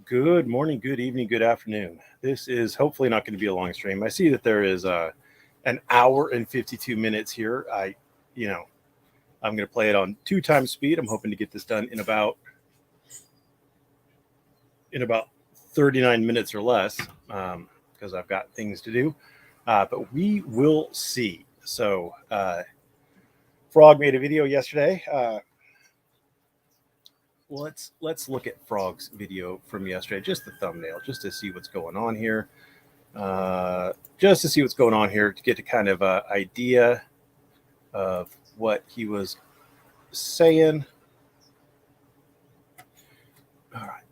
Good morning, good evening, good afternoon. This is hopefully not going to be a long stream. I see that there is an hour and 52 minutes here. You know, I'm going to play it on 2 times speed. I'm hoping to get this done in about 39 minutes or less because I've got things to do. But we will see. Frog made a video yesterday. Let's look at Frog's video from yesterday, just the thumbnail, just to see what's going on here. To get a kind of idea of what he was saying. All right.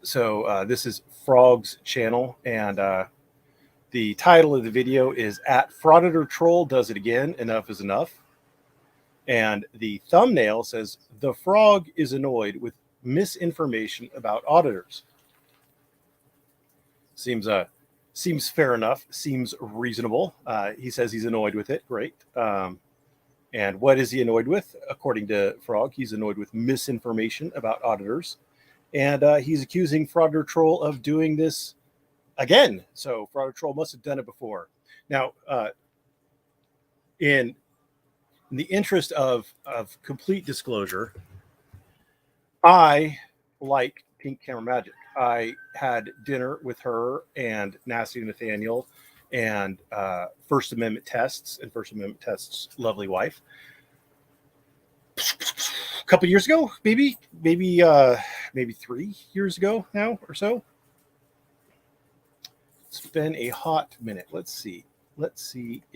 So this is Frog's channel, and the title of the video is "At Frauditor Troll Does It Again. Enough is enough." And the thumbnail says, "The frog is annoyed with misinformation about auditors." Seems fair enough. Seems reasonable. He says he's annoyed with it. Great. And what is he annoyed with? According to Frog, he's annoyed with misinformation about auditors. And he's accusing Frauditor Troll of doing this again. So Frauditor Troll must have done it before. Now, in the interest of complete disclosure, I like Pink Camera Magic. I had dinner with her and Nasty Nathaniel and First Amendment Tests and First Amendment Tests' lovely wife a couple years ago, maybe 3 years ago now or so. It's been a hot minute. Let's see if let's see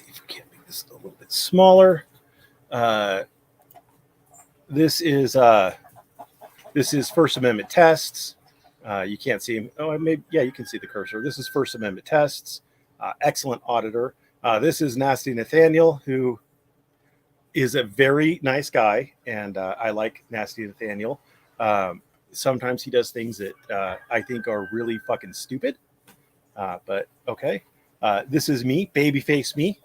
if we can't make this a little bit smaller. This is First Amendment Tests. You can't see him. Oh, maybe, yeah, you can see the cursor. This is First Amendment Tests. Excellent auditor. This is Nasty Nathaniel, who is a very nice guy, and I like Nasty Nathaniel. Sometimes he does things that I think are really fucking stupid, but okay. This is me, babyface me,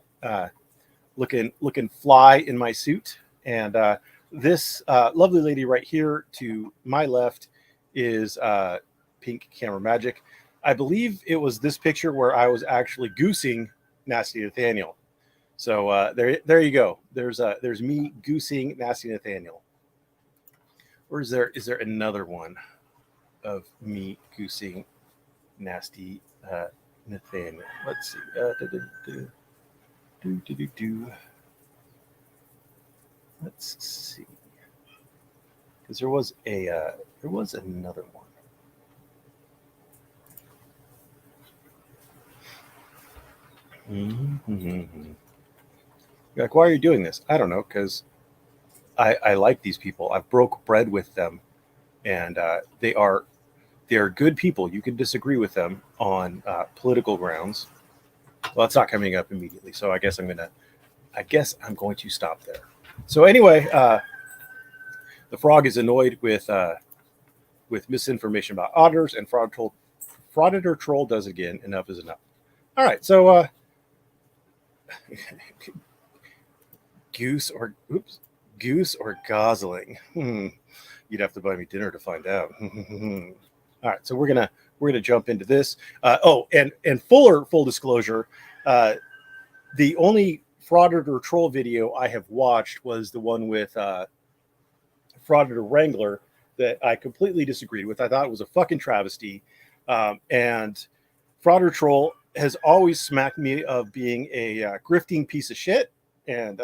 looking fly in my suit, and this lovely lady right here to my left is Pink Camera Magic. I believe it was this picture where I was actually goosing Nasty Nathaniel. So there you go. There's me goosing Nasty Nathaniel. Or is there another one of me goosing Nasty Nathaniel? Let's see. Let's see. Because there was another one. Mm-hmm. Like, why are you doing this? I don't know, because I like these people. I've broke bread with them, and they are good people. You can disagree with them on political grounds. Well, it's not coming up immediately, so I guess I'm going to stop there. So anyway, the frog is annoyed with misinformation about auditors, and Frauditor Troll does it again. Enough is enough. All right, so goose or gosling. You'd have to buy me dinner to find out. All right, so we're gonna jump into this. And full disclosure, the only Frauditor Troll video I have watched was the one with Frauditor Wrangler that I completely disagreed with. I thought it was a fucking travesty, and Frauditor Troll has always smacked me of being a grifting piece of shit. And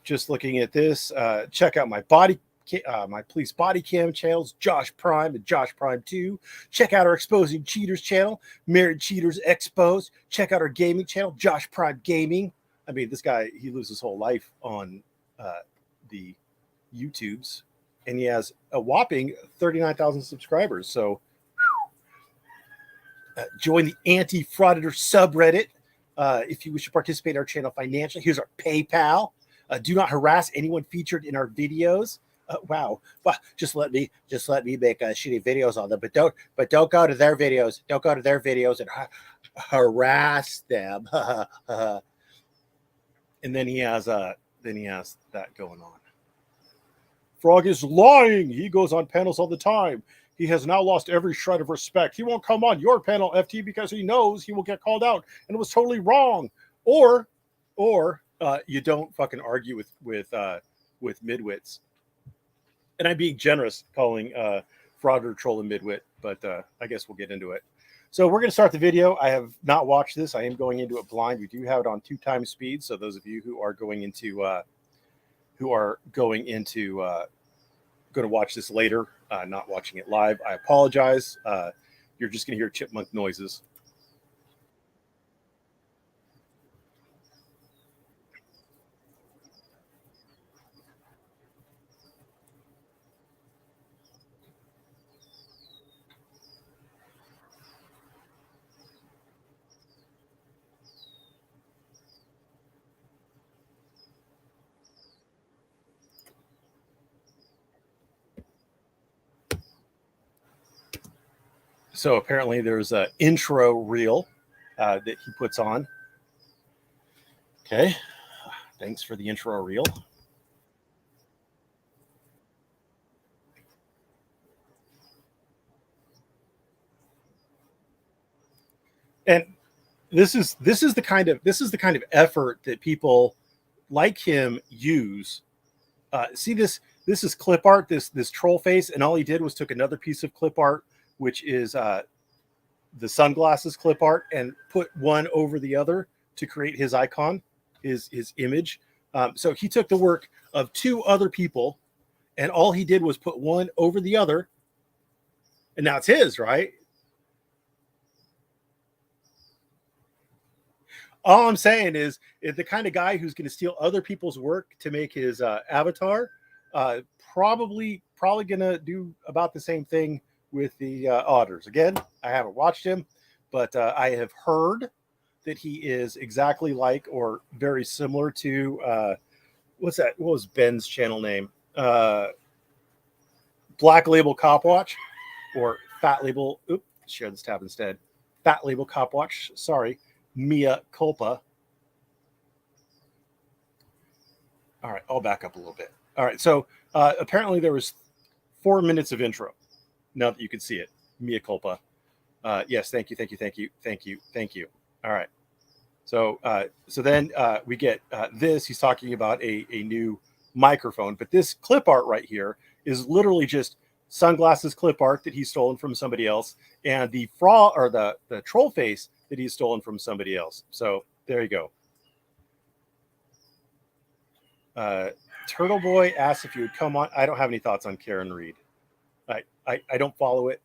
just looking at this, check out my police body cam channels, Josh Prime and Josh Prime 2. Check out our Exposing Cheaters channel, Married Cheaters Exposed. Check out our gaming channel, Josh Prime Gaming. I mean, this guy, he lives his whole life on the YouTubes, and he has a whopping 39,000 subscribers. So join the anti-frauditor subreddit if you wish to participate in our channel financially. Here's our PayPal. Do not harass anyone featured in our videos. Wow. Well, just let me make shitty videos on them, but don't go to their videos. Don't go to their videos and harass them. And then he has that going on. Frog is lying. He goes on panels all the time. He has now lost every shred of respect. He won't come on your panel, FT, because he knows he will get called out and it was totally wrong. Or you don't fucking argue with midwits. And I'm being generous calling Frog or Troll a midwit, but I guess we'll get into it. So we're going to start the video. I have not watched this. I am going into it blind. We do have it on 2x speed. So those of you who are going to watch this later, not watching it live, I apologize. You're just going to hear chipmunk noises. So apparently there's an intro reel that he puts on. Okay. Thanks for the intro reel. And this is the kind of effort that people like him use. See this is clip art, this troll face, and all he did was took another piece of clip art, which is the sunglasses clip art, and put one over the other to create his icon, his image. So he took the work of two other people, and all he did was put one over the other, and now it's his, right? All I'm saying is the kind of guy who's going to steal other people's work to make his avatar, probably going to do about the same thing with the auditors. Again, I haven't watched him, but I have heard that he is exactly like or very similar to what's that? What was Ben's channel name? Black Label Cop Watch or Fat Label. Oops, share this tab instead. Fat Label Cop Watch. Sorry, Mea culpa. All right, I'll back up a little bit. All right, so apparently there was 4 minutes of intro. Now that you can see it, Mea culpa. Yes, thank you. All right. So then we get this. He's talking about a new microphone, but this clip art right here is literally just sunglasses clip art that he's stolen from somebody else, and the frog or the troll face that he's stolen from somebody else. So there you go. Turtle Boy asked if you would come on. I don't have any thoughts on Karen Reed. I don't follow it.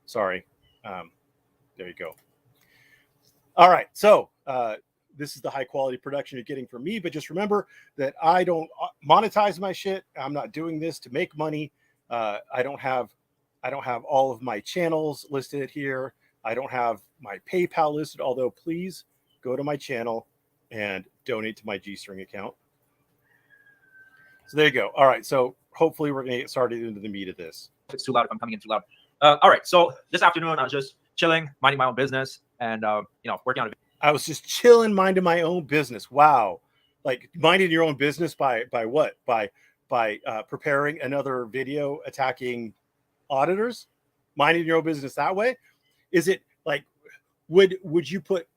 Sorry. There you go. All right. So this is the high quality production you're getting from me. But just remember that I don't monetize my shit. I'm not doing this to make money. I don't have all of my channels listed here. I don't have my PayPal listed. Although please go to my channel and donate to my G-String account. So there you go. All right. So hopefully we're going to get started into the meat of this. If it's too loud, if I'm coming in too loud. All right. So this afternoon, I was just chilling, minding my own business, and working on it. I was just chilling, minding my own business. Wow. Like minding your own business by what? By preparing another video attacking auditors? Minding your own business that way? Is it like, would you put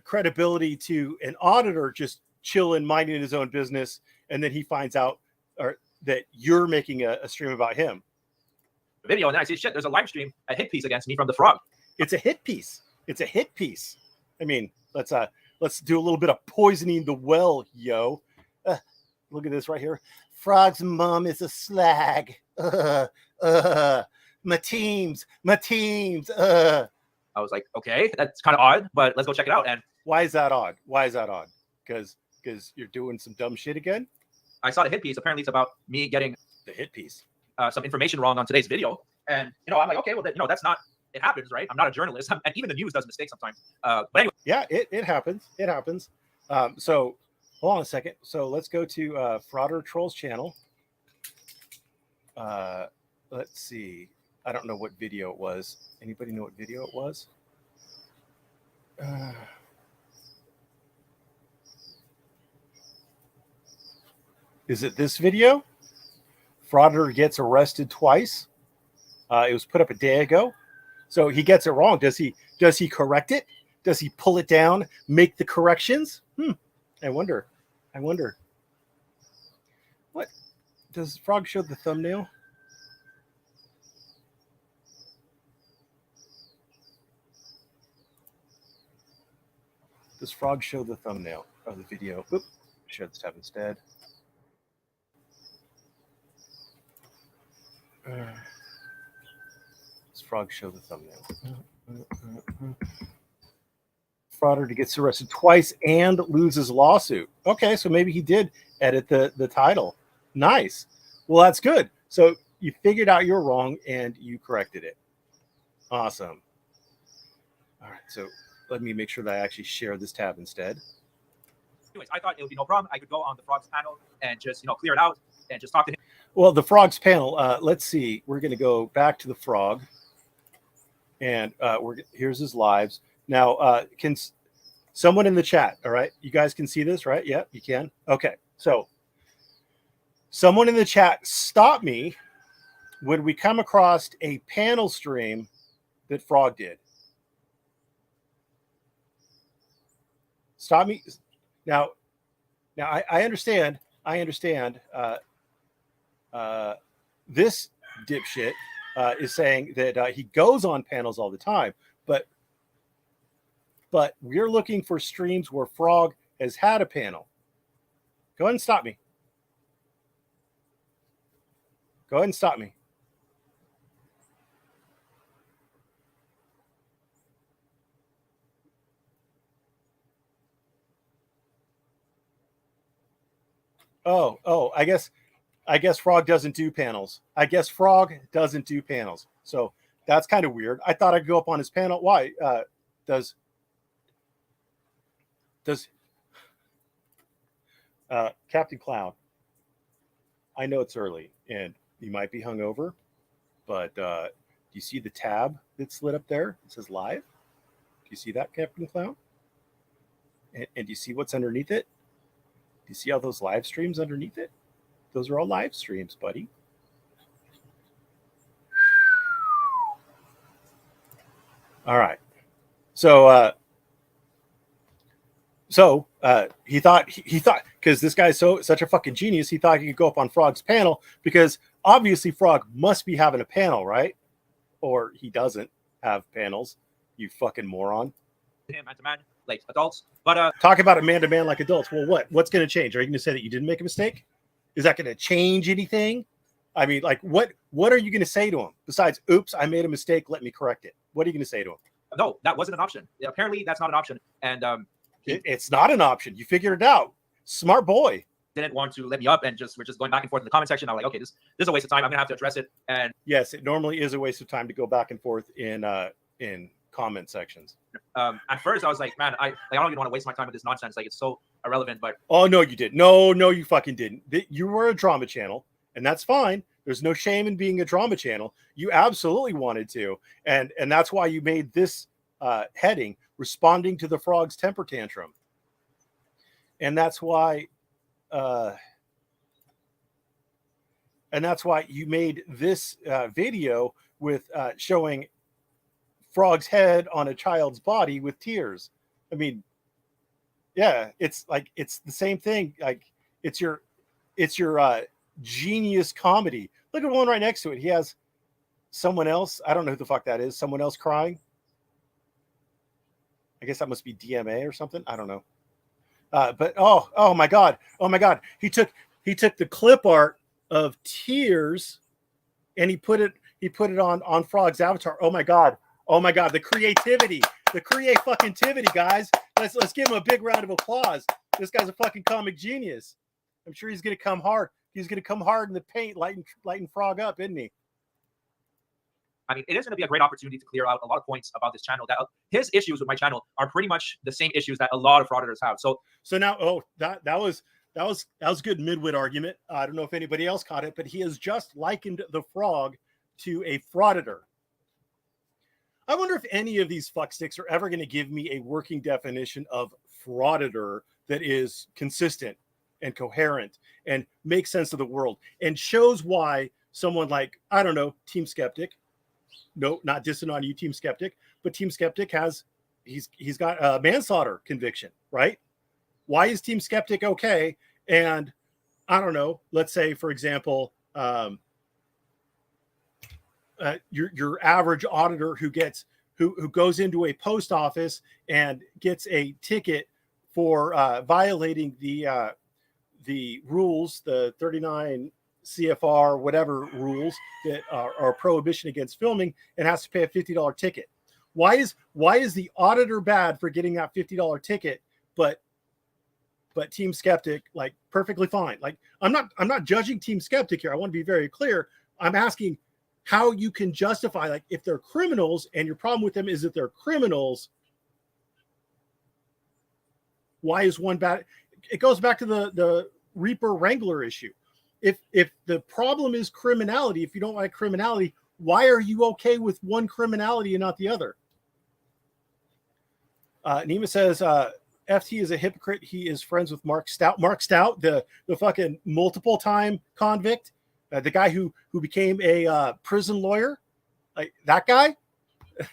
credibility to an auditor just chilling, minding his own business, and then he finds out that you're making a stream about him? Video, and then I see shit. There's a live stream, a hit piece against me from the Frog. It's a hit piece. It's a hit piece. I mean, let's do a little bit of poisoning the well, yo. Look at this right here. Frog's mom is a slag. My teams. I was like, okay, that's kind of odd, but let's go check it out. And why is that odd? Because you're doing some dumb shit again. I saw the hit piece. Apparently, it's about me getting the hit piece. Some information wrong on today's video, and I'm like, okay, well, that's not. It happens, right? I'm not a journalist, and even the news does mistakes sometimes. But anyway, yeah, it happens. So Hold on a second. So let's go to Frauder Trolls channel. Let's see. I don't know what video it was. Anybody know what video it was? Is it this video? Frauder gets arrested twice. It was put up a day ago. So he gets it wrong. Does he correct it? Does he pull it down, make the corrections? I wonder. What? Does Frog show the thumbnail? Does Frog show the thumbnail of the video? Oop, share this tab instead. Does Frog show the thumbnail? Frauder gets arrested twice and loses lawsuit. Okay, so maybe he did edit the title. Nice. Well, that's good. So you figured out you're wrong and you corrected it. Awesome. All right, so let me make sure that I actually share this tab instead. Anyways, I thought it would be no problem. I could go on the Frogs panel and just, clear it out and just talk to him. Well, the Frogs panel, let's see. We're going to go back to the Frog. And here's his lives. Now, can someone in the chat, all right? You guys can see this, right? Yeah, you can. Okay, so someone in the chat, stop me when we come across a panel stream that Frog did. Stop me. Now I understand. This dipshit is saying that he goes on panels all the time, but we're looking for streams where Frog has had a panel. Go ahead and stop me. Go ahead and stop me. Oh, I guess Frog doesn't do panels. So that's kind of weird. I thought I'd go up on his panel. Why? Does Captain Clown? I know it's early and you might be hungover, but do you see the tab that's lit up there? It says live. Do you see that, Captain Clown? And do you see what's underneath it? Do you see all those live streams underneath it? Those are all live streams, buddy. All right. So he thought because this guy's such a fucking genius, he thought he could go up on Frog's panel because obviously Frog must be having a panel, right? Or he doesn't have panels. You fucking moron. Him and man, like adults, but talk about a man to man like adults. Well, what's going to change? Are you going to say that you didn't make a mistake? Is that going to change anything? I mean, like, what are you going to say to him besides, oops, I made a mistake, let me correct it? What are you going to say to him? No, that wasn't an option. Apparently, that's not an option. And it's not an option. You figured it out. Smart boy. Didn't want to let me up, and we're just going back and forth in the comment section. I'm like, okay, this is a waste of time. I'm gonna have to address it. And yes, it normally is a waste of time to go back and forth in comment sections. At first, I was like, man, I don't even want to waste my time with this nonsense. Like, it's so irrelevant. But oh no, you didn't. No, you fucking didn't. You were a drama channel, and that's fine. There's no shame in being a drama channel. You absolutely wanted to, and that's why you made this heading responding to the Frog's temper tantrum, and that's why you made this video with showing Frog's head on a child's body with tears. I mean, yeah, it's the same thing. Like it's your genius comedy. Look at one right next to it. He has someone else. I don't know who the fuck that is. Someone else crying. I guess that must be DMA or something. I don't know. But oh my god. He took the clip art of tears and he put it on Frog's avatar. Oh my god. The creativity. Fucking tivity, guys. Let's give him a big round of applause. This guy's a fucking comic genius. I'm sure he's gonna come hard. He's gonna come hard in the paint, lighting Frog up, isn't he? I mean, it is going to be a great opportunity to clear out a lot of points about this channel. That his issues with my channel are pretty much the same issues that a lot of frauditors have. So now, that was a good midwit argument. I don't know if anybody else caught it, but he has just likened the frog to a frauditor. I wonder if any of these fucksticks are ever going to give me a working definition of frauditor that is consistent and coherent and makes sense of the world and shows why someone like, I don't know, Team Skeptic, no, not dissing on you, Team Skeptic, but Team Skeptic he's got a manslaughter conviction, right? Why is Team Skeptic okay? And I don't know, let's say, for example, your average auditor who goes into a post office and gets a ticket for violating the rules, the 39 CFR whatever rules that are prohibition against filming, and has to pay a $50 ticket. Why is the auditor bad for getting that $50 ticket, but Team Skeptic like perfectly fine? Like I'm not judging Team Skeptic here. I want to be very clear. I'm asking how you can justify, like, if they're criminals and your problem with them is that they're criminals, why is one bad? It goes back to the Reaper Wrangler issue. If the problem is criminality, if you don't like criminality, why are you okay with one criminality and not the other? Nima says, FT is a hypocrite. He is friends with Mark Stout. Mark Stout, the fucking multiple time convict, the guy who became a prison lawyer, like that guy,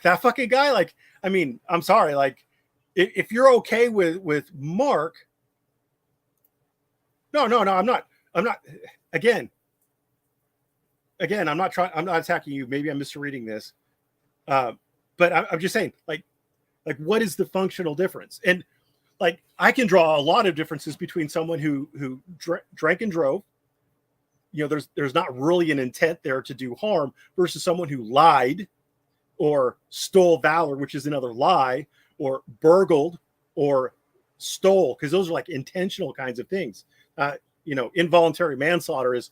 that fucking guy. Like, I mean, I'm sorry. Like, if you're okay with Mark, no, I'm not. Again, I'm not attacking you. Maybe I'm misreading this, but I'm just saying, like, what is the functional difference? And like, I can draw a lot of differences between someone who drank and drove. You know, there's not really an intent there to do harm, versus someone who lied or stole valor, which is another lie, or burgled or stole, because those are like intentional kinds of things. You know, involuntary manslaughter is,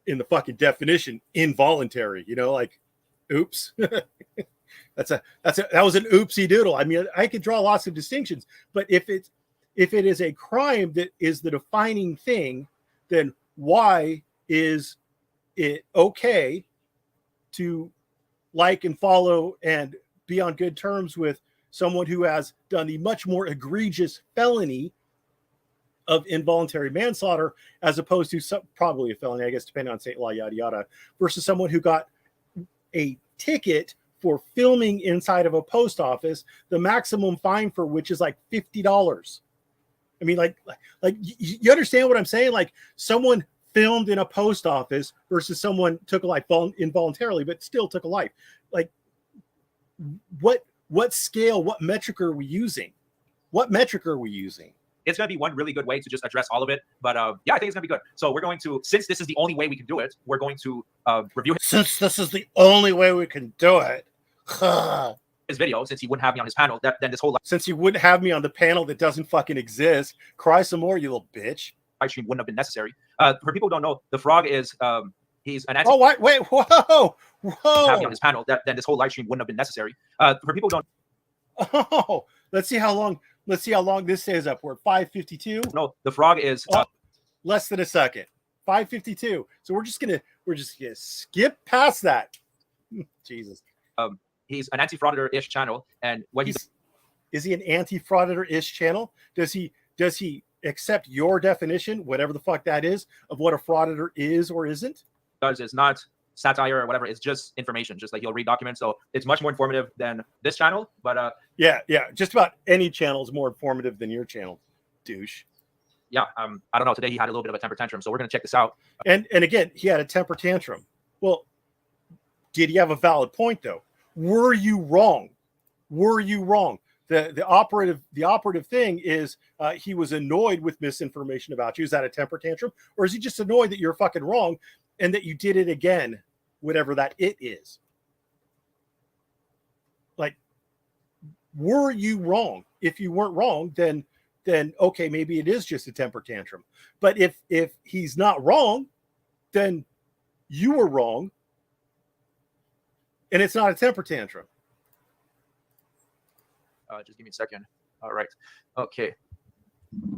in the fucking definition, involuntary. You know, like, oops. that was an oopsie doodle. I mean, I could draw lots of distinctions, but if it is a crime that is the defining thing, then why is it okay to like and follow and be on good terms with someone who has done the much more egregious felony of involuntary manslaughter, as opposed to probably a felony, I guess, depending on state law, yada yada, versus someone who got a ticket for filming inside of a post office, the maximum fine for which is like $50. I mean, like you understand what I'm saying? Like, someone filmed in a post office versus someone took a life involuntarily, but still took a life. Like, what scale, what metric are we using? It's going to be one really good way to just address all of it. But yeah, I think it's going to be good. So we're going to, since this is the only way we can do it, we're going to review Since this is the only way we can do it. his video, since he wouldn't have me on his panel. Then this whole Since you wouldn't have me on the panel that doesn't fucking exist, cry some more, you little bitch. live stream wouldn't have been necessary. For people who don't know, the frog is he's an Oh, wait, whoa. have me on his panel. Then this whole live stream wouldn't have been necessary. For people who don't Oh, let's see how long this stays up. We're at 5:52. know, the frog is Less than a second. 5:52. So we're just gonna skip past that. Jesus. He's an anti-frauditor-ish channel, and what is he an anti-frauditor-ish channel? Does he accept your definition, whatever the fuck that is, of what a frauditor is or isn't? does is not satire or whatever. It's just information, just like he'll read documents. So it's much more informative than this channel. But yeah, just about any channel is more informative than your channel, douche. Yeah, I don't know. Today he had a little bit of a temper tantrum, so we're gonna check this out. And again, he had a temper tantrum. Well, did he have a valid point though? Were you wrong? The operative thing is he was annoyed with misinformation about you. Is that a temper tantrum, or is he just annoyed that you're fucking wrong and that you did it again, whatever that it is? Like, were you wrong? If you weren't wrong, then okay, maybe it is just a temper tantrum. But if he's not wrong, then you were wrong. And it's not a temper tantrum. Just give me a second. All right. Okay.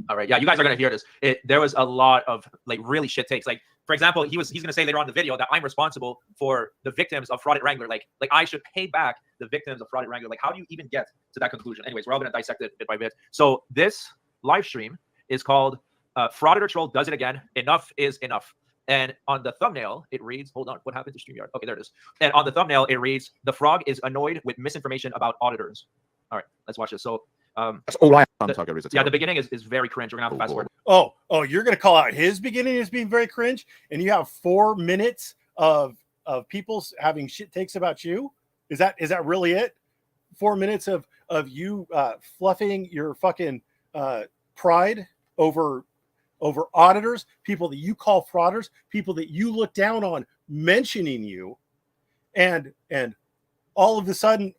All right. Yeah, you guys are gonna hear this. There was a lot of like really shit takes. Like, for example, he's gonna say later on in the video that I'm responsible for the victims of Fraud at Wrangler. Like I should pay back the victims of Fraud at Wrangler. Like, how do you even get to that conclusion? Anyways, we're all gonna dissect it bit by bit. So this live stream is called Frauditor Troll Does It Again. Enough is enough. And on the thumbnail, it reads, hold on, what happened to StreamYard? Okay, there it is. And on the thumbnail, it reads, the frog is annoyed with misinformation about auditors. All right, let's watch this. So that's all I am. The beginning is very cringe. We're gonna have to fast forward. Oh, you're gonna call out his beginning as being very cringe, and you have 4 minutes of people having shit takes about you? Is that really it? 4 minutes of you fluffing your fucking pride over auditors, people that you call frauders, people that you look down on mentioning you, and all of a sudden,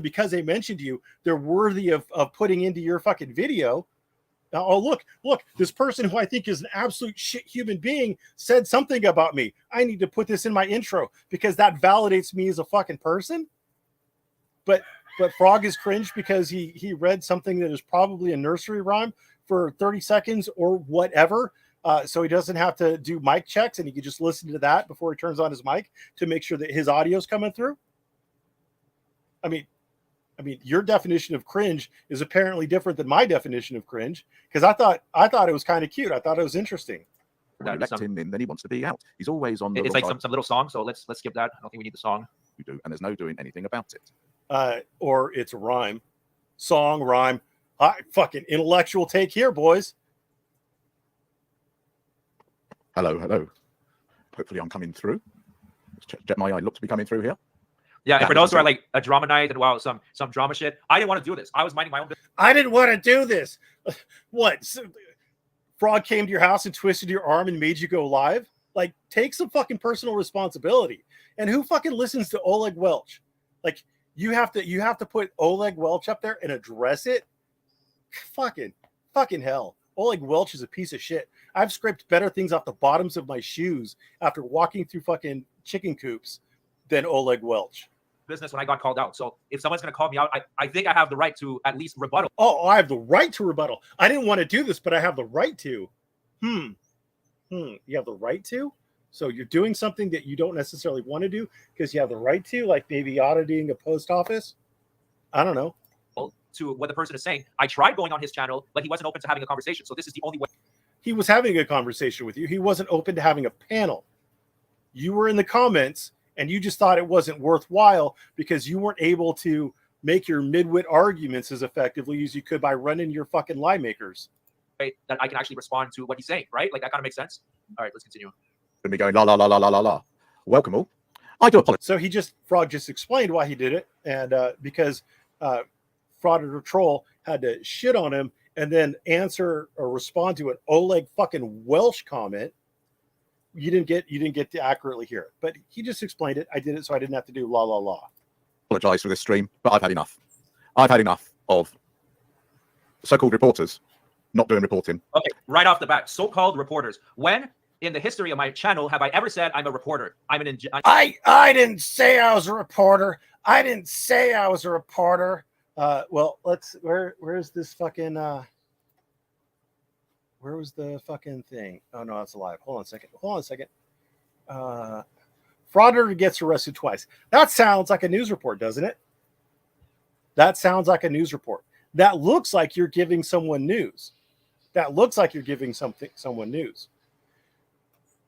because they mentioned you, they're worthy of putting into your fucking video. Now, oh, look, this person who I think is an absolute shit human being said something about me. I need to put this in my intro because that validates me as a fucking person. But Frog is cringe because he read something that is probably a nursery rhyme for 30 seconds or whatever. So he doesn't have to do mic checks, and he can just listen to that before he turns on his mic to make sure that his audio is coming through. I mean, your definition of cringe is apparently different than my definition of cringe, because I thought it was kind of cute. I thought it was interesting. Elect him in, then he wants to be out. He's always on the. It's like some little song. So let's skip that. I don't think we need the song. We do, and there's no doing anything about it. Or it's a rhyme, song, rhyme. Fucking intellectual take here, boys. Hello. Hopefully, I'm coming through. Check my eye. Look to be coming through here. Yeah, and for those who are like a drama night and wow, some drama shit, I didn't want to do this. I was minding my own business. I didn't want to do this. What? Frog came to your house and twisted your arm and made you go live? Like, take some fucking personal responsibility. And who fucking listens to Oleg Welch? Like, you have to put Oleg Welch up there and address it. Fucking hell. Oleg Welch is a piece of shit. I've scraped better things off the bottoms of my shoes after walking through fucking chicken coops than Oleg Welch. Business when I got called out. So if someone's going to call me out, I think I have the right to at least rebuttal. Oh, I have the right to rebuttal. I didn't want to do this, but I have the right to. You have the right to? So you're doing something that you don't necessarily want to do because you have the right to, like maybe auditing a post office? I don't know. To what the person is saying. I tried going on his channel, but he wasn't open to having a conversation. So this is the only way. He was having a conversation with you. He wasn't open to having a panel. You were in the comments and you just thought it wasn't worthwhile because you weren't able to make your midwit arguments as effectively as you could by running your fucking lie makers. That I can actually respond to what he's saying, right? Like that kind of makes sense. All right, let's continue. And me going la la la la la la la. Welcome all. I do apologize. So Frog just explained why he did it, and because Frauditor Troll had to shit on him and then answer or respond to an Oleg fucking Welsh comment. You didn't get to accurately hear it, but he just explained it. I did it so I didn't have to do la la la. Apologize for this stream, but I've had enough. I've had enough of so-called reporters not doing reporting. Okay, right off the bat, so-called reporters. When in the history of my channel have I ever said I'm a reporter? I didn't say I was a reporter. I didn't say I was a reporter. Well, where's this fucking where was the fucking thing? Oh no, it's alive. Hold on a second. Frauditor gets arrested twice. That sounds like a news report, doesn't it? That sounds like a news report. That looks like you're giving someone news. Someone news.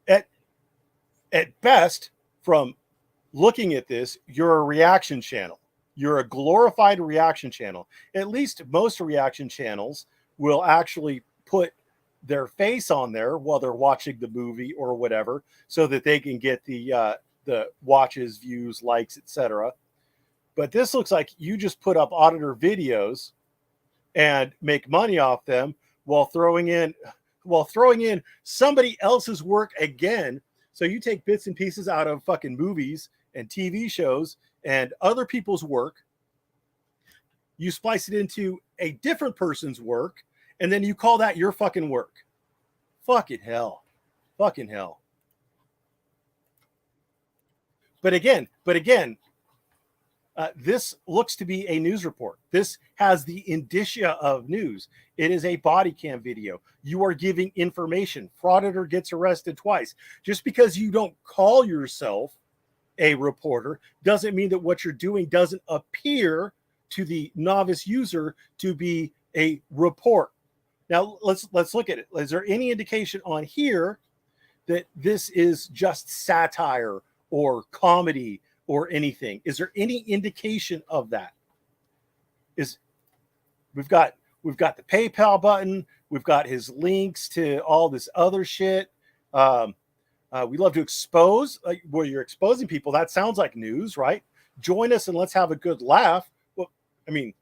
At best, from looking at this, you're a reaction channel. You're a glorified reaction channel. At least most reaction channels will actually put their face on there while they're watching the movie or whatever, so that they can get the watches, views, likes, etc. But this looks like you just put up auditor videos and make money off them while throwing in somebody else's work again. So you take bits and pieces out of fucking movies and TV shows and other people's work, you splice it into a different person's work, and then you call that your fucking work. Fucking hell. But again, This looks to be a news report. This has the indicia of news. It is a body cam video. You are giving information. Frauditor gets arrested twice. Just because you don't call yourself a reporter doesn't mean that what you're doing doesn't appear to the novice user to be a report. Now let's look at it. Is there any indication on here that this is just satire or comedy or anything? Is there any indication of that? We've got the PayPal button, we've got his links to all this other shit. We love to expose, where you're exposing people. That sounds like news, right? Join us and let's have a good laugh. Well, I mean,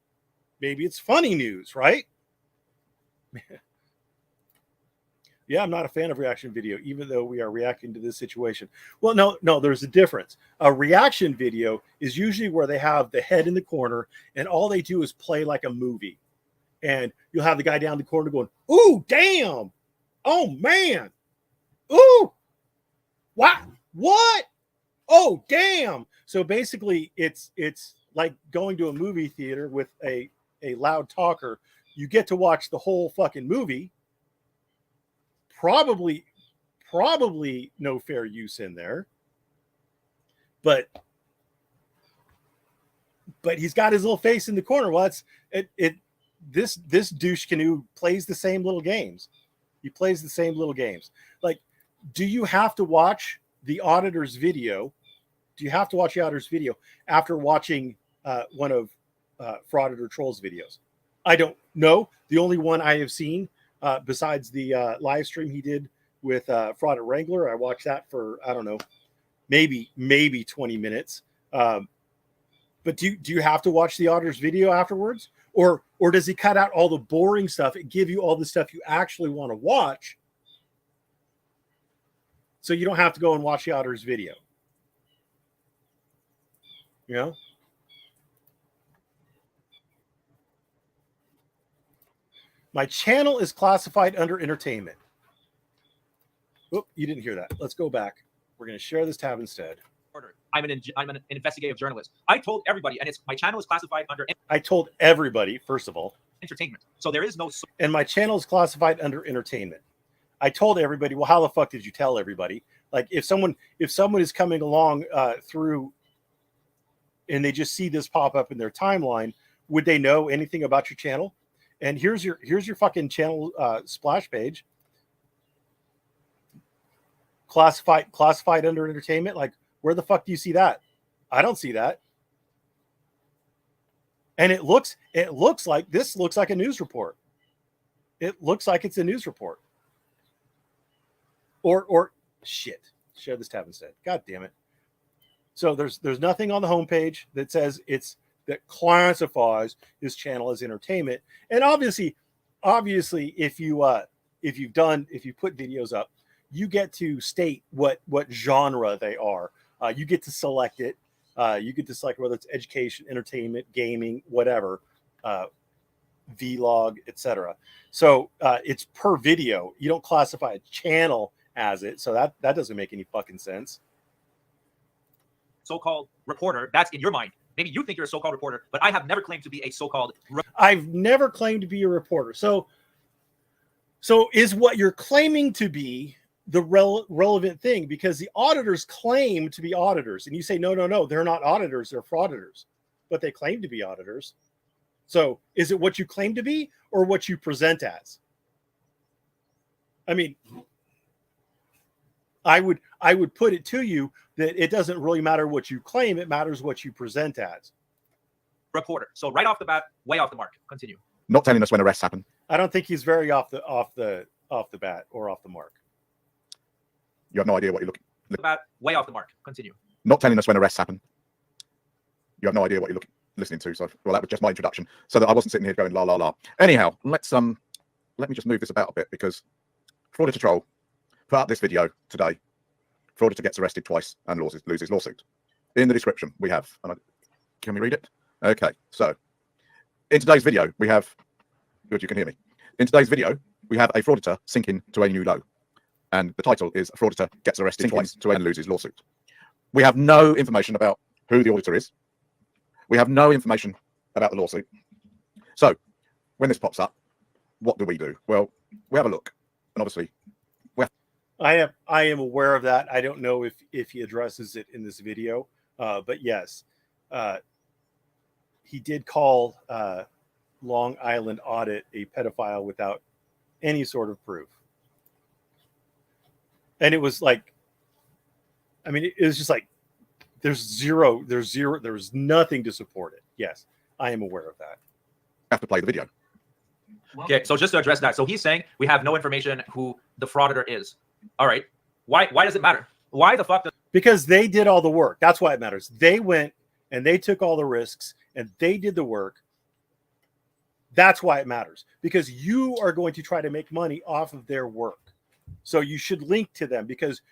maybe it's funny news, right? Yeah, I'm not a fan of reaction video, even though we are reacting to this situation. Well, no, there's a difference. A reaction video is usually where they have the head in the corner and all they do is play like a movie. And you'll have the guy down the corner going, ooh, damn. Oh, man. Ooh. What? Oh, damn. So basically, it's like going to a movie theater with a loud talker. You get to watch the whole fucking movie. Probably no fair use in there, but he's got his little face in the corner. Well, this douche canoe plays the same little games. He plays the same little games. Like, do you have to watch the auditor's video? Do you have to watch the auditor's video after watching one of Frauditor Troll's videos? I don't know. The only one I have seen, besides the live stream he did with Fraud Wrangler, I watched that for, I don't know, maybe 20 minutes. But do you have to watch the auditor's video afterwards? Or does he cut out all the boring stuff and give you all the stuff you actually want to watch, so you don't have to go and watch the auditor's video? You know? My channel is classified under entertainment. Oh, you didn't hear that. Let's go back. We're going to share this tab instead. I'm an investigative journalist. I told everybody, and my channel is classified under. I told everybody, first of all, entertainment. So there is no. And my channel is classified under entertainment. I told everybody. Well, how the fuck did you tell everybody? Like, if someone is coming along through, and they just see this pop up in their timeline, would they know anything about your channel? And here's your fucking channel splash page. Classified under entertainment. Like, where the fuck do you see that? I don't see that. And it looks like this looks like a news report. It looks like it's a news report. Or shit. Share this tab instead. God damn it. So there's nothing on the homepage that says that classifies this channel as entertainment. And obviously, if you put videos up, you get to state what genre they are. You get to select it. You get to select whether it's education, entertainment, gaming, whatever, vlog, etc. So it's per video. You don't classify a channel as it. So that doesn't make any fucking sense. So-called reporter, that's in your mind. Maybe you think you're a so-called reporter, but I have never claimed to be a so-called. I've never claimed to be a reporter. So is what you're claiming to be the relevant thing? Because the auditors claim to be auditors, and you say no, they're not auditors, they're frauditors, but they claim to be auditors. So is it what you claim to be or what you present as? I mean, I would put it to you that it doesn't really matter what you claim, it matters what you present as. Reporter. So right off the bat, way off the mark. Continue. Not telling us when arrests happen. I don't think he's very off the bat or off the mark. You have no idea what you're looking. About way off the mark. Continue. Not telling us when arrests happen. You have no idea what you're listening to. So, well, that was just my introduction, so that I wasn't sitting here going la la la. Anyhow, let me just move this about a bit, because Frauditor Troll put out this video today. Frauditor gets arrested twice and loses lawsuit. In the description we have, can we read it? Okay, so in today's video we have, good, you can hear me. In today's video we have a frauditor sinking to a new low, and the title is "Frauditor gets arrested twice and loses lawsuit." We have no information about who the auditor is. We have no information about the lawsuit. So when this pops up, what do? Well, we have a look, and obviously I am aware of that. I don't know if he addresses it in this video, but yes, he did call Long Island Audit a pedophile without any sort of proof, and it was like, I mean, it was just like there's nothing to support it. Yes, I am aware of that. have to play the video. Okay, so just to address that, so he's saying we have no information who the frauditor is. All right, why does it matter? Why the fuck does? Because they did all the work. That's why it matters. They went and they took all the risks and they did the work. That's why it matters, because you are going to try to make money off of their work. So you should link to them because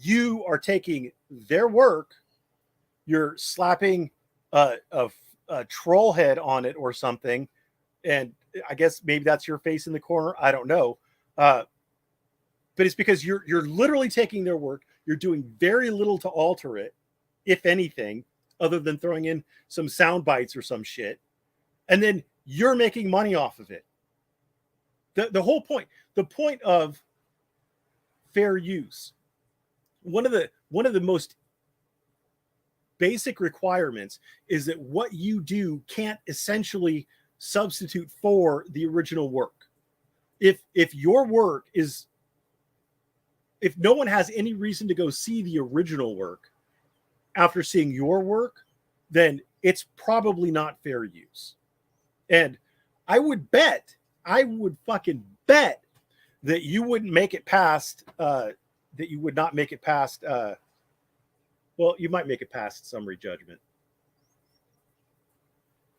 you are taking their work, you're slapping a troll head on it or something, and I guess maybe that's your face in the corner. I don't know. But it's because you're literally taking their work. You're doing very little to alter it, if anything, other than throwing in some sound bites or some shit. And then you're making money off of it. The whole point, the point of fair use, one of the most basic requirements is that what you do can't essentially substitute for the original work. If your work is, if no one has any reason to go see the original work after seeing your work, then it's probably not fair use. And I would fucking bet that you wouldn't make it past, that you would not make it past, well, you might make it past summary judgment.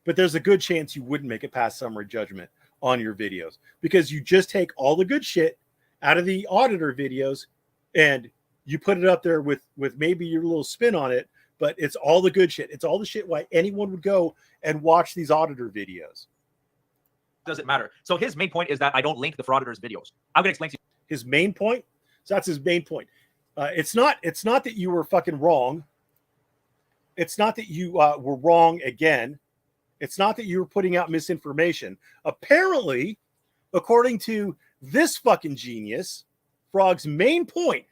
But there's a good chance you wouldn't make it past summary judgment on your videos, because you just take all the good shit out of the auditor videos and you put it up there with maybe your little spin on it, but it's all the good shit. It's all the shit why anyone would go and watch these auditor videos. Doesn't matter. So his main point is that I don't link the frauditor's videos. I'm gonna explain to you his main point. So that's his main point. It's not that you were fucking wrong. It's not that you were wrong again. It's not that you were putting out misinformation. Apparently, according to this fucking genius, Frog's main point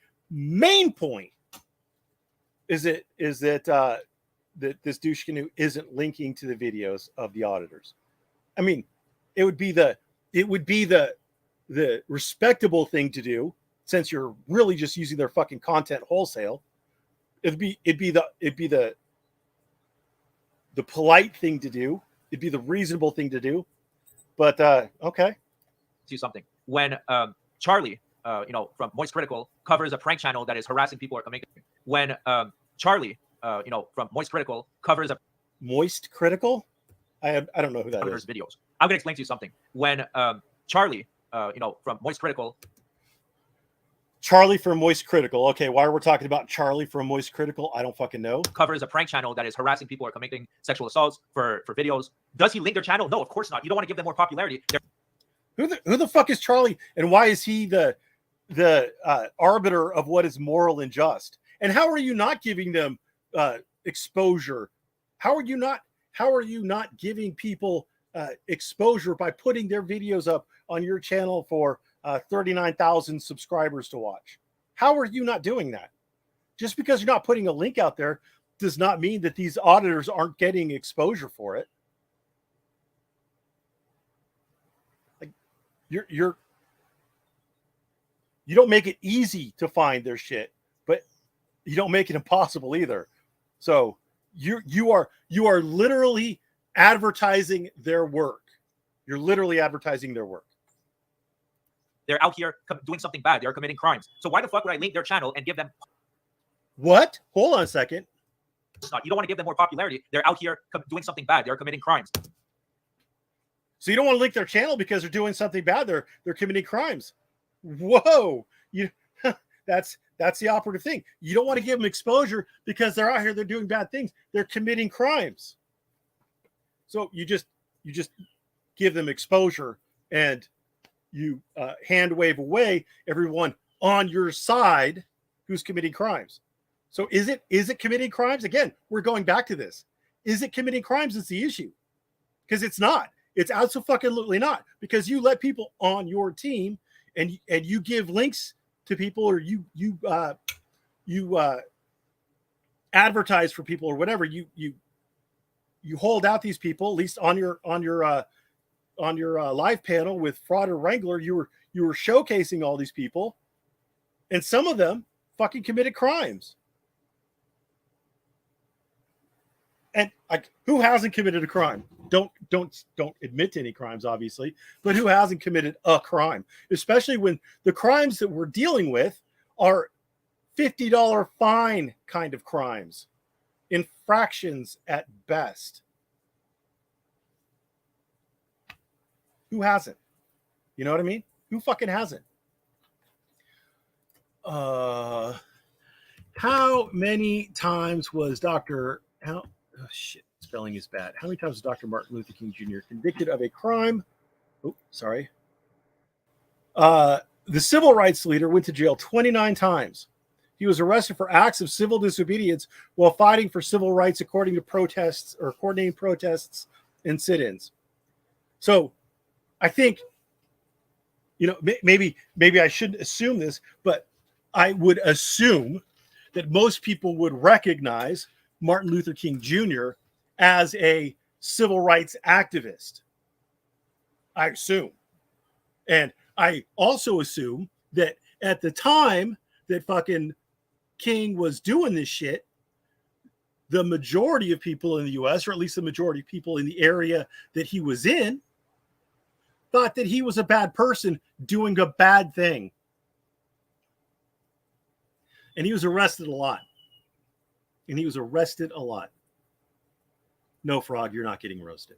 is that that this douche canoe isn't linking to the videos of the auditors. I mean, it would be the respectable thing to do, since you're really just using their fucking content wholesale. It'd be the polite thing to do. It'd be the reasonable thing to do. But okay. do something. When Charlie, from Moist Critical covers a prank channel that is harassing people or making. When Charlie, from Moist Critical covers a Moist Critical, I don't know who that is. Videos. I'm gonna explain to you something. When Charlie, from Moist Critical. Charlie from Moist Critical. Okay, why we're talking about Charlie from Moist Critical, I don't fucking know. Covers a prank channel that is harassing people or committing sexual assaults for videos. Does he link their channel? No, of course not. You don't want to give them more popularity. Who the fuck is Charlie, and why is he the arbiter of what is moral and just? And how are you not giving them exposure? How are you not giving people exposure by putting their videos up on your channel for 39,000 subscribers to watch? How are you not doing that? Just because you're not putting a link out there does not mean that these auditors aren't getting exposure for it. Like you don't make it easy to find their shit, but you don't make it impossible either. So you are literally advertising their work. You're literally advertising their work. They're out here doing something bad. They're committing crimes. So why the fuck would I link their channel and give them? What? Hold on a second. You don't want to give them more popularity. They're out here doing something bad. They're committing crimes. So you don't want to link their channel because they're doing something bad. They're committing crimes. Whoa. That's the operative thing. You don't want to give them exposure because they're out here, they're doing bad things. They're committing crimes. So you just give them exposure and you hand wave away everyone on your side who's committing crimes. So is it committing crimes? Again, we're going back to this. is it committing crimes is the issue. Because it's not. It's absolutely not. Because you let people on your team and you give links to people, or you advertise for people or whatever. You hold out these people, at least on your live panel with Fraud or Wrangler. You were showcasing all these people, and some of them fucking committed crimes. And like, who hasn't committed a crime? Don't admit to any crimes, obviously, but who hasn't committed a crime? Especially when the crimes that we're dealing with are $50 fine kind of crimes, infractions at best. Who hasn't? You know what I mean? Who fucking hasn't? How many times was Oh, shit, spelling is bad. How many times was Dr. Martin Luther King Jr. convicted of a crime? Oh, sorry. The civil rights leader went to jail 29 times. He was arrested for acts of civil disobedience while fighting for civil rights, according to protests or coordinating protests and sit-ins. So I think, maybe I shouldn't assume this, but I would assume that most people would recognize Martin Luther King Jr. as a civil rights activist. I assume. And I also assume that at the time that fucking King was doing this shit, the majority of people in the US, or at least the majority of people in the area that he was in, thought that he was a bad person doing a bad thing. And he was arrested a lot. No, Frog, you're not getting roasted.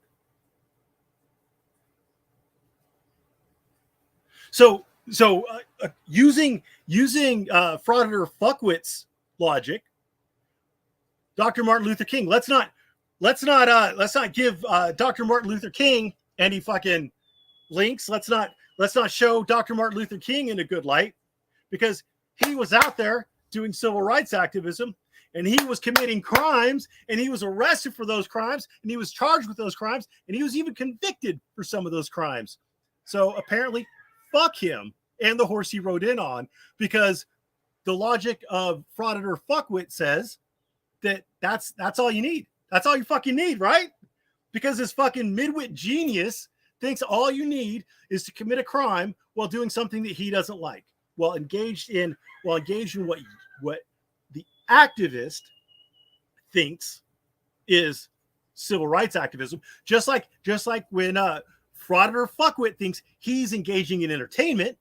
So using frauditor fuckwits logic, Dr. Martin Luther King. Let's not give Dr. Martin Luther King any fucking links. Let's not show Dr. Martin Luther King in a good light, because he was out there doing civil rights activism, and he was committing crimes, and he was arrested for those crimes, and he was charged with those crimes, and he was even convicted for some of those crimes. So apparently, fuck him and the horse he rode in on, because the logic of frauditor fuckwit says that that's all you need. That's all you fucking need, right? Because this fucking midwit genius thinks all you need is to commit a crime while doing something that he doesn't like, while engaged in what the activist thinks is civil rights activism. Just like when frauditor fuckwit thinks he's engaging in entertainment.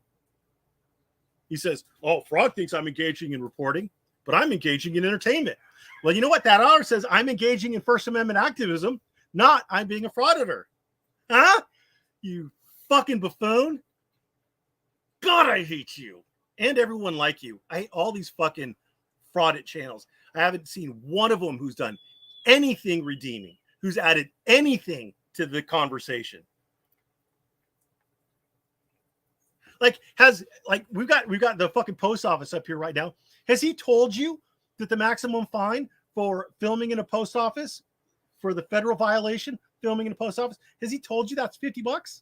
He says, "Oh, Frog thinks I'm engaging in reporting, but I'm engaging in entertainment." Well, you know what? That author says, I'm engaging in First Amendment activism, not I'm being a frauditor. Huh? You fucking buffoon. God, I hate you. And everyone like you. I hate all these fucking fraudit channels. I haven't seen one of them who's done anything redeeming, who's added anything to the conversation. We've got the fucking post office up here right now. Has he told you that the maximum fine for filming in a post office, for the federal violation, filming in a post office, has he told you that's $50?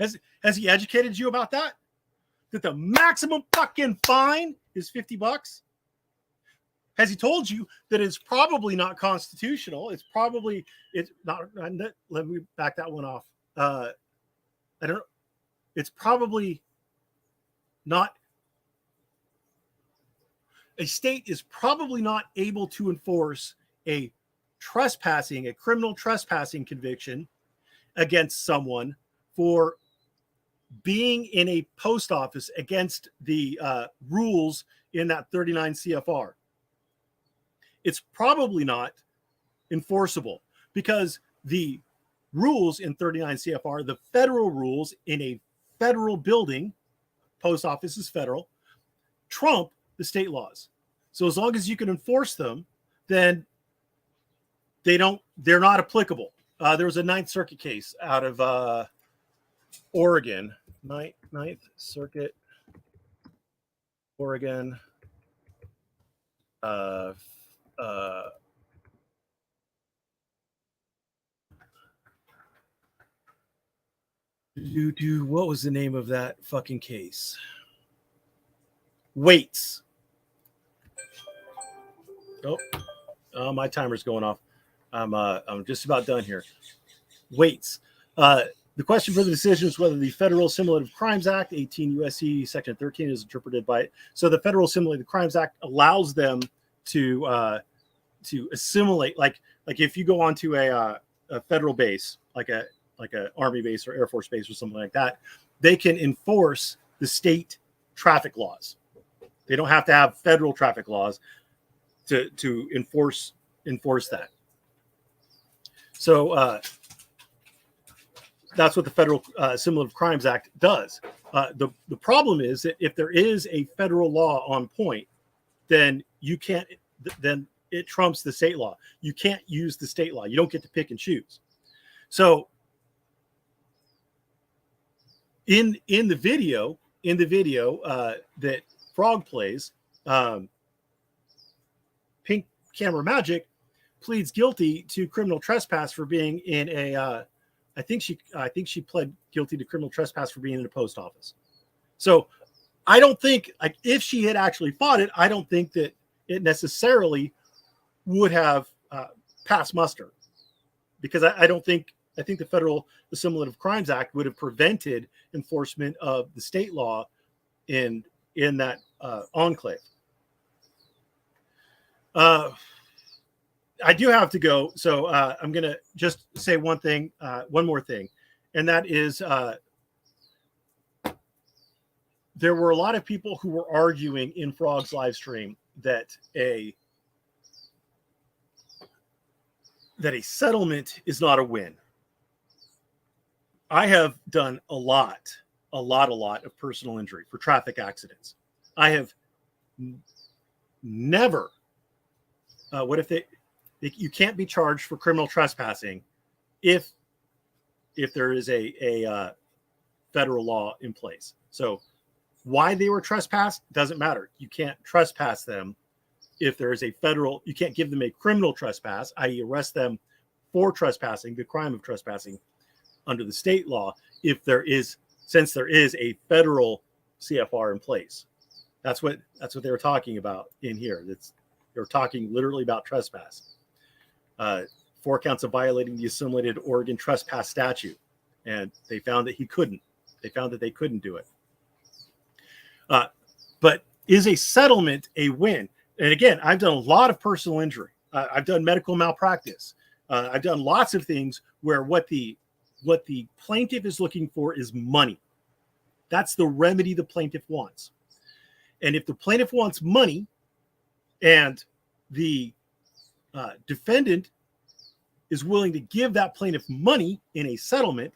Has he educated you about that? That the maximum fucking fine is $50? Has he told you that it's probably not constitutional? It's not. Let me back that one off. I don't know. It's probably not. A state is probably not able to enforce a criminal trespassing conviction against someone for being in a post office against the rules in that 39 CFR. It's probably not enforceable because the rules in 39 CFR, the federal rules in a federal building, post office is federal, trump the state laws. So as long as you can enforce them, then they're not applicable. There was a Ninth Circuit case out of Oregon, Ninth Circuit, Oregon, What was the name of that fucking case? Waits. My timer's going off. I'm just about done here. Waits. The question for the decision is whether the Federal Simulated Crimes Act, 18 U.S.C. Section 13, is interpreted by it. So the Federal Simulated Crimes Act allows them to assimilate, like if you go onto a federal base, like a Army base or Air Force base or something like that, they can enforce the state traffic laws. They don't have to have federal traffic laws to enforce that. So that's what the Federal Simulated Crimes Act does. The problem is that if there is a federal law on point, then you can't. Then it trumps the state law. You can't use the state law. You don't get to pick and choose. So in the video that Frog plays, Pink Camera Magic pleads guilty to criminal trespass for being in a. I think she pled guilty to criminal trespass for being in a post office. So I don't think, like, if she had actually fought it, I don't think that it necessarily would have passed muster, because I think the Federal Assimilative Crimes Act would have prevented enforcement of the state law in that enclave. I do have to go, so I'm going to just say one more thing, and that is there were a lot of people who were arguing in Frog's live stream that a settlement is not a win. I have done a lot of personal injury for traffic accidents. I have never. What if you can't be charged for criminal trespassing if there is a federal law in place. So why they were trespassed doesn't matter. You can't trespass them if there is a federal. You can't give them a criminal trespass, i.e., arrest them for trespassing, the crime of trespassing, under the state law, since there is a federal CFR in place. That's what they were talking about in here. They were talking literally about trespass. 4 counts of violating the assimilated Oregon trespass statute, and they found that he couldn't. They found that they couldn't do it. But is a settlement a win? And again, I've done a lot of personal injury. I've done medical malpractice. I've done lots of things where what the plaintiff is looking for is money. That's the remedy the plaintiff wants. And if the plaintiff wants money and the defendant is willing to give that plaintiff money in a settlement,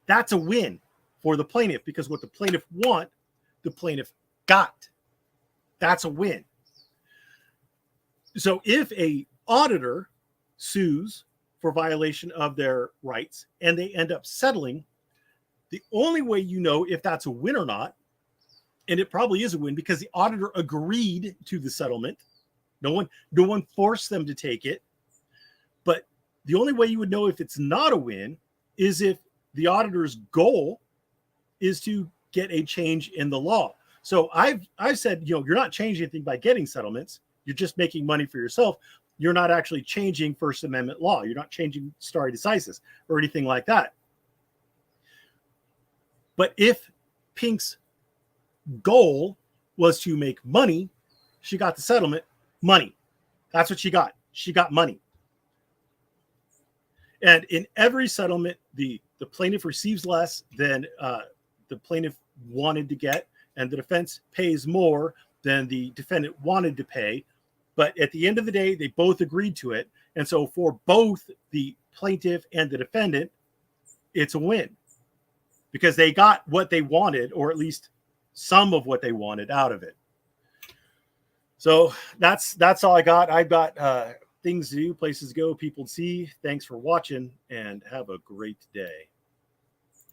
that's a win for the plaintiff, because what the plaintiff want, the plaintiff got. That's a win. So if a auditor sues for violation of their rights and they end up settling, the only way you know if that's a win or not, and it probably is a win because the auditor agreed to the settlement. No one forced them to take it. But the only way you would know if it's not a win is if the auditor's goal is to get a change in the law. So I've said, you're not changing anything by getting settlements. You're just making money for yourself. You're not actually changing First Amendment law. You're not changing stare decisis or anything like that. But if Pink's goal was to make money, she got the settlement. Money. That's what she got. She got money. And in every settlement, the plaintiff receives less than the plaintiff wanted to get, and the defense pays more than the defendant wanted to pay. But at the end of the day, they both agreed to it. And so for both the plaintiff and the defendant, it's a win, because they got what they wanted, or at least some of what they wanted out of it. So that's all I got. I've got things to do, places to go, people to see. Thanks for watching, and have a great day.